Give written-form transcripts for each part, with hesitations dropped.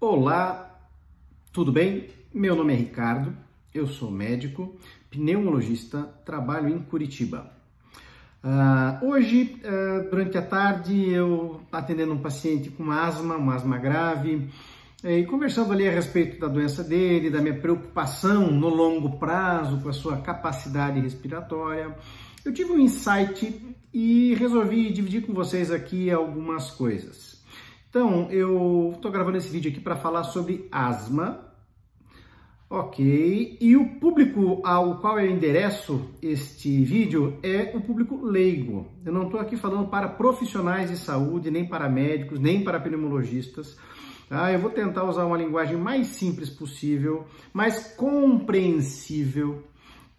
Olá, tudo bem? Meu nome é Ricardo, eu sou médico, pneumologista, trabalho em Curitiba. Hoje, durante a tarde, eu atendendo um paciente com asma, uma asma grave, e conversando ali a respeito da doença dele, da minha preocupação no longo prazo com a sua capacidade respiratória, eu tive um insight e resolvi dividir com vocês aqui algumas coisas. Então, eu estou gravando esse vídeo aqui para falar sobre asma, ok? E o público ao qual eu endereço este vídeo é o público leigo. Eu não estou aqui falando para profissionais de saúde, nem para médicos, nem para pneumologistas. Tá? Eu vou tentar usar uma linguagem mais simples possível, mais compreensível,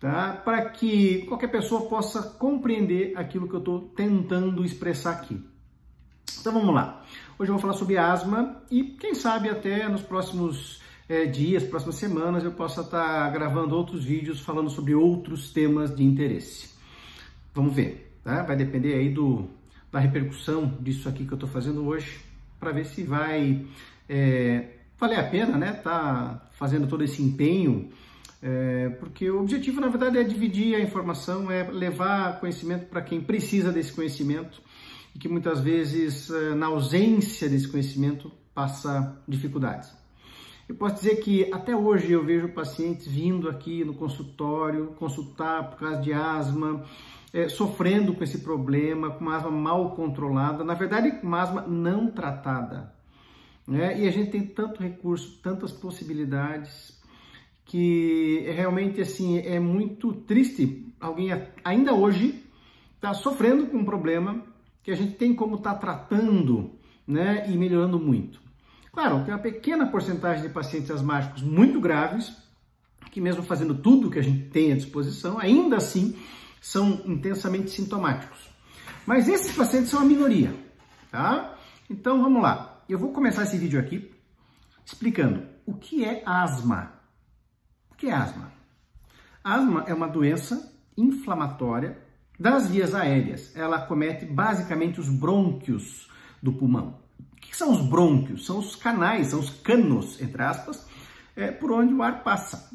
tá? Para que qualquer pessoa possa compreender aquilo que eu estou tentando expressar aqui. Então vamos lá. Hoje eu vou falar sobre asma e quem sabe até nos próximos dias, próximas semanas, eu possa estar gravando outros vídeos falando sobre outros temas de interesse. Vamos ver, tá? Vai depender aí da repercussão disso aqui que eu estou fazendo hoje, para ver se vai valer a pena, né? Tá fazendo todo esse empenho, porque o objetivo, na verdade, é dividir a informação, é levar conhecimento para quem precisa desse conhecimento, e que muitas vezes, na ausência desse conhecimento, passa dificuldades. Eu posso dizer que até hoje eu vejo pacientes vindo aqui no consultório consultar por causa de asma, sofrendo com esse problema, com uma asma mal controlada, na verdade uma asma não tratada, né? E a gente tem tanto recurso, tantas possibilidades, que realmente assim, é muito triste alguém ainda hoje está sofrendo com um problema que a gente tem como estar tratando, né, e melhorando muito. Claro, tem uma pequena porcentagem de pacientes asmáticos muito graves, que mesmo fazendo tudo que a gente tem à disposição, ainda assim são intensamente sintomáticos. Mas esses pacientes são a minoria, tá? Então vamos lá. Eu vou começar esse vídeo aqui explicando o que é asma. O que é asma? Asma é uma doença inflamatória das vias aéreas. Ela acomete basicamente os brônquios do pulmão. O que são os brônquios? São os canais, são os canos, entre aspas, por onde o ar passa.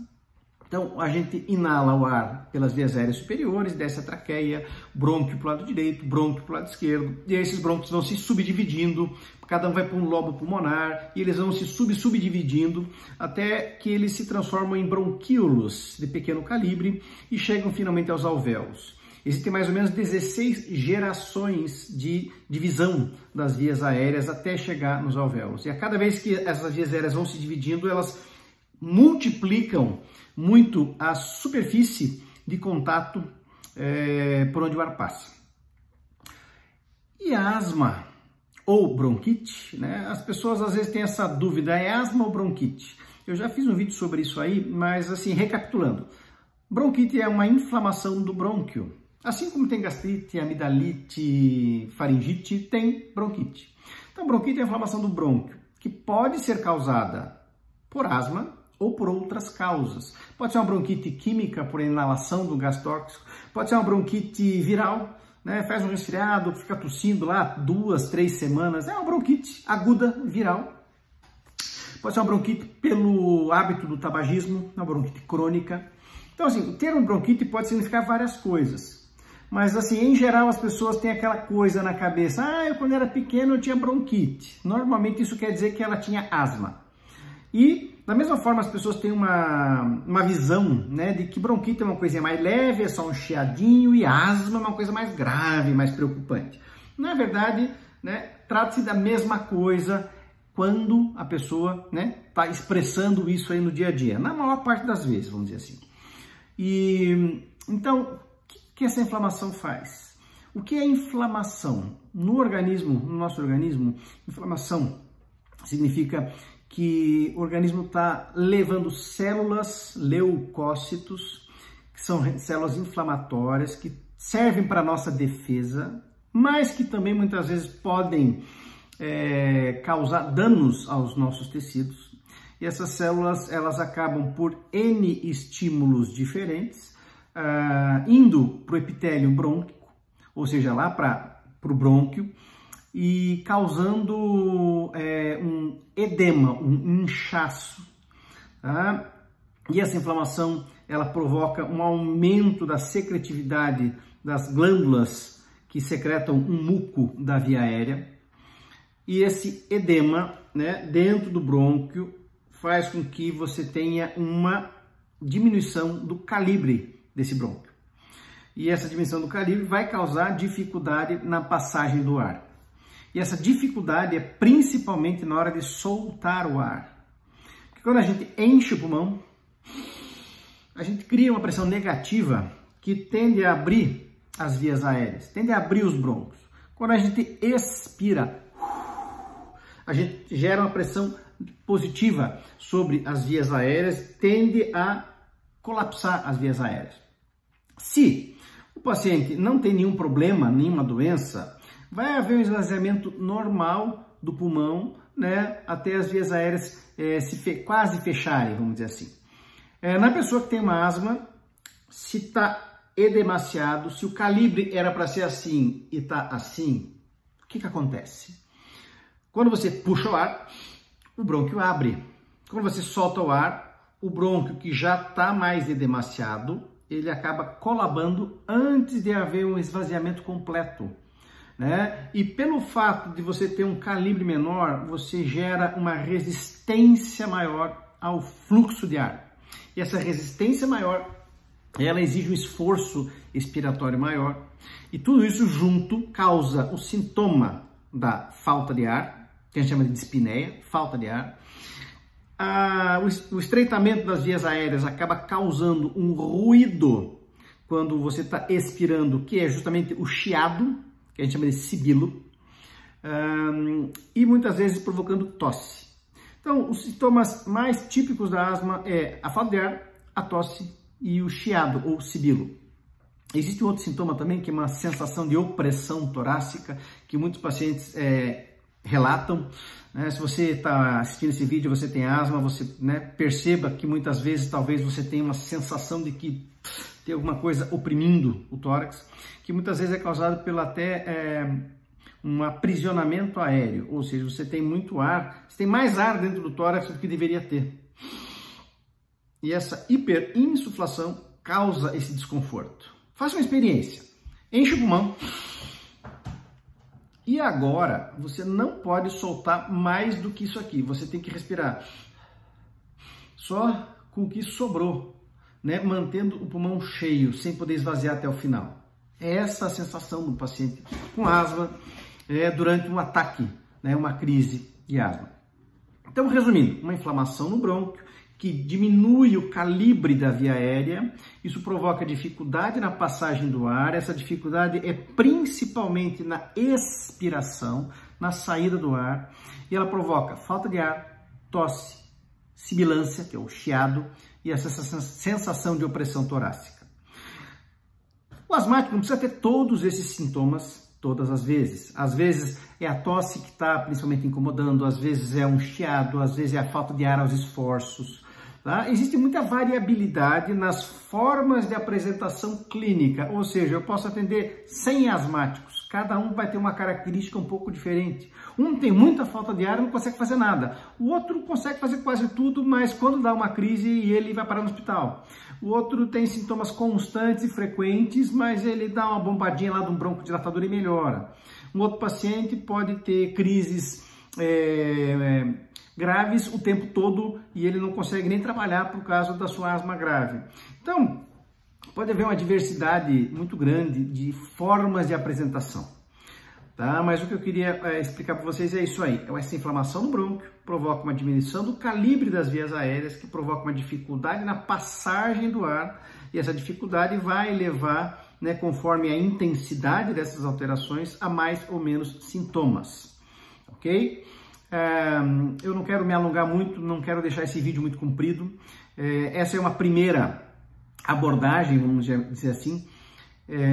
Então, a gente inala o ar pelas vias aéreas superiores, desce a traqueia, brônquio para o lado direito, brônquio para o lado esquerdo, e aí esses brônquios vão se subdividindo, cada um vai para um lobo pulmonar, e eles vão se subdividindo até que eles se transformam em bronquíolos de pequeno calibre e chegam finalmente aos alvéolos. Existem mais ou menos 16 gerações de divisão das vias aéreas até chegar nos alvéolos. E a cada vez que essas vias aéreas vão se dividindo, elas multiplicam muito a superfície de contato por onde o ar passa. E a asma ou bronquite, né? As pessoas às vezes têm essa dúvida, é asma ou bronquite? Eu já fiz um vídeo sobre isso aí, mas assim, recapitulando. Bronquite é uma inflamação do brônquio. Assim como tem gastrite, amidalite, faringite, tem bronquite. Então, bronquite é a inflamação do brônquio, que pode ser causada por asma ou por outras causas. Pode ser uma bronquite química por inalação do gás tóxico, pode ser uma bronquite viral, né? Faz um resfriado, fica tossindo lá 2, 3 semanas, é uma bronquite aguda viral. Pode ser uma bronquite pelo hábito do tabagismo, uma bronquite crônica. Então, assim, ter um bronquite pode significar várias coisas. Mas, assim, em geral, as pessoas têm aquela coisa na cabeça. Eu quando era pequeno, eu tinha bronquite. Normalmente, isso quer dizer que ela tinha asma. E, da mesma forma, as pessoas têm uma visão, né, de que bronquite é uma coisinha mais leve, é só um chiadinho, e asma é uma coisa mais grave, mais preocupante. Na verdade, né, trata-se da mesma coisa quando a pessoa, né, está expressando isso aí no dia a dia. Na maior parte das vezes, vamos dizer assim. E, então, o que essa inflamação faz? O que é inflamação? No organismo, no nosso organismo, inflamação significa que o organismo está levando células, leucócitos, que são células inflamatórias, que servem para a nossa defesa, mas que também muitas vezes podem causar danos aos nossos tecidos. E essas células, elas acabam por N estímulos diferentes, indo para o epitélio brônquico, ou seja, lá para o brônquio, e causando um edema, um inchaço, tá? E essa inflamação, ela provoca um aumento da secretividade das glândulas que secretam um muco da via aérea. E esse edema, né, dentro do brônquio faz com que você tenha uma diminuição do calibre desse brônquio. E essa diminuição do calibre vai causar dificuldade na passagem do ar. E essa dificuldade é principalmente na hora de soltar o ar. Porque quando a gente enche o pulmão, a gente cria uma pressão negativa que tende a abrir as vias aéreas, tende a abrir os brônquios. Quando a gente expira, a gente gera uma pressão positiva sobre as vias aéreas, tende a colapsar as vias aéreas. Se o paciente não tem nenhum problema, nenhuma doença, vai haver um esvaziamento normal do pulmão, né, até as vias aéreas quase fecharem, vamos dizer assim. Na pessoa que tem uma asma, se está edemaciado, se o calibre era para ser assim e está assim, o que acontece? Quando você puxa o ar, o brônquio abre. Quando você solta o ar, o brônquio que já está mais edemaciado, ele acaba colabando antes de haver um esvaziamento completo, né? E pelo fato de você ter um calibre menor, você gera uma resistência maior ao fluxo de ar. E essa resistência maior, ela exige um esforço expiratório maior. E tudo isso junto causa o sintoma da falta de ar, que a gente chama de dispneia, falta de ar. O estreitamento das vias aéreas acaba causando um ruído quando você está expirando, que é justamente o chiado, que a gente chama de sibilo, e muitas vezes provocando tosse. Então, os sintomas mais típicos da asma é a falta de ar, a tosse e o chiado ou sibilo. Existe um outro sintoma também, que é uma sensação de opressão torácica, que muitos pacientes relatam. Né? Se você está assistindo esse vídeo, você tem asma, você, né, perceba que muitas vezes talvez você tenha uma sensação de que tem alguma coisa oprimindo o tórax, que muitas vezes é causado pelo um aprisionamento aéreo, ou seja, você tem muito ar, você tem mais ar dentro do tórax do que deveria ter. E essa hiperinsuflação causa esse desconforto. Faça uma experiência, enche o pulmão e agora você não pode soltar mais do que isso aqui, você tem que respirar só com o que sobrou, né? Mantendo o pulmão cheio, sem poder esvaziar até o final. É essa a sensação do paciente com asma durante um ataque, né? Uma crise de asma. Então, resumindo, uma inflamação no brônquio que diminui o calibre da via aérea, isso provoca dificuldade na passagem do ar, essa dificuldade é principalmente na expiração, na saída do ar, e ela provoca falta de ar, tosse, sibilância, que é o chiado, e essa sensação de opressão torácica. O asmático não precisa ter todos esses sintomas todas as vezes. Às vezes é a tosse que está principalmente incomodando, às vezes é um chiado, às vezes é a falta de ar aos esforços. Tá? Existe muita variabilidade nas formas de apresentação clínica, ou seja, eu posso atender 100 asmáticos, cada um vai ter uma característica um pouco diferente. Um tem muita falta de ar e não consegue fazer nada, o outro consegue fazer quase tudo, mas quando dá uma crise ele vai parar no hospital. O outro tem sintomas constantes e frequentes, mas ele dá uma bombadinha lá de um broncodilatador e melhora. Um outro paciente pode ter crises graves o tempo todo e ele não consegue nem trabalhar por causa da sua asma grave. Então, pode haver uma diversidade muito grande de formas de apresentação, tá? Mas o que eu queria explicar para vocês é isso aí. Essa inflamação no brônquio provoca uma diminuição do calibre das vias aéreas, que provoca uma dificuldade na passagem do ar, e essa dificuldade vai levar, né, conforme a intensidade dessas alterações, a mais ou menos sintomas, ok? Eu não quero me alongar muito, não quero deixar esse vídeo muito comprido. Essa é uma primeira abordagem, vamos dizer assim,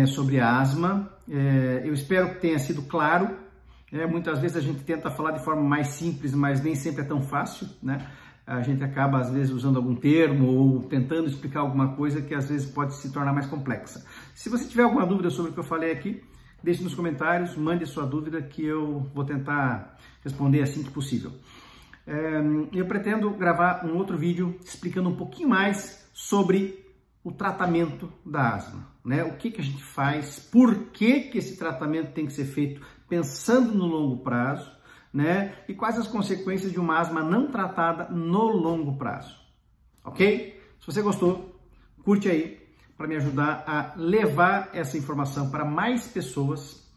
sobre a asma. Eu espero que tenha sido claro. Muitas vezes a gente tenta falar de forma mais simples, mas nem sempre é tão fácil, né? A gente acaba, às vezes, usando algum termo ou tentando explicar alguma coisa que, às vezes, pode se tornar mais complexa. Se você tiver alguma dúvida sobre o que eu falei aqui, deixe nos comentários, mande sua dúvida que eu vou tentar responder assim que possível. Eu pretendo gravar um outro vídeo explicando um pouquinho mais sobre o tratamento da asma, né? O que a gente faz, por que esse tratamento tem que ser feito pensando no longo prazo, né? E quais as consequências de uma asma não tratada no longo prazo, ok? Se você gostou, curte aí para me ajudar a levar essa informação para mais pessoas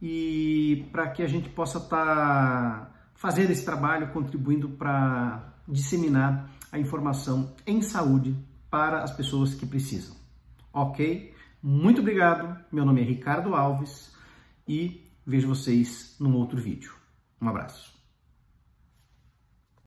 e para que a gente possa estar fazendo esse trabalho, contribuindo para disseminar a informação em saúde para as pessoas que precisam, ok? Muito obrigado, meu nome é Ricardo Alves e vejo vocês num outro vídeo. Um abraço.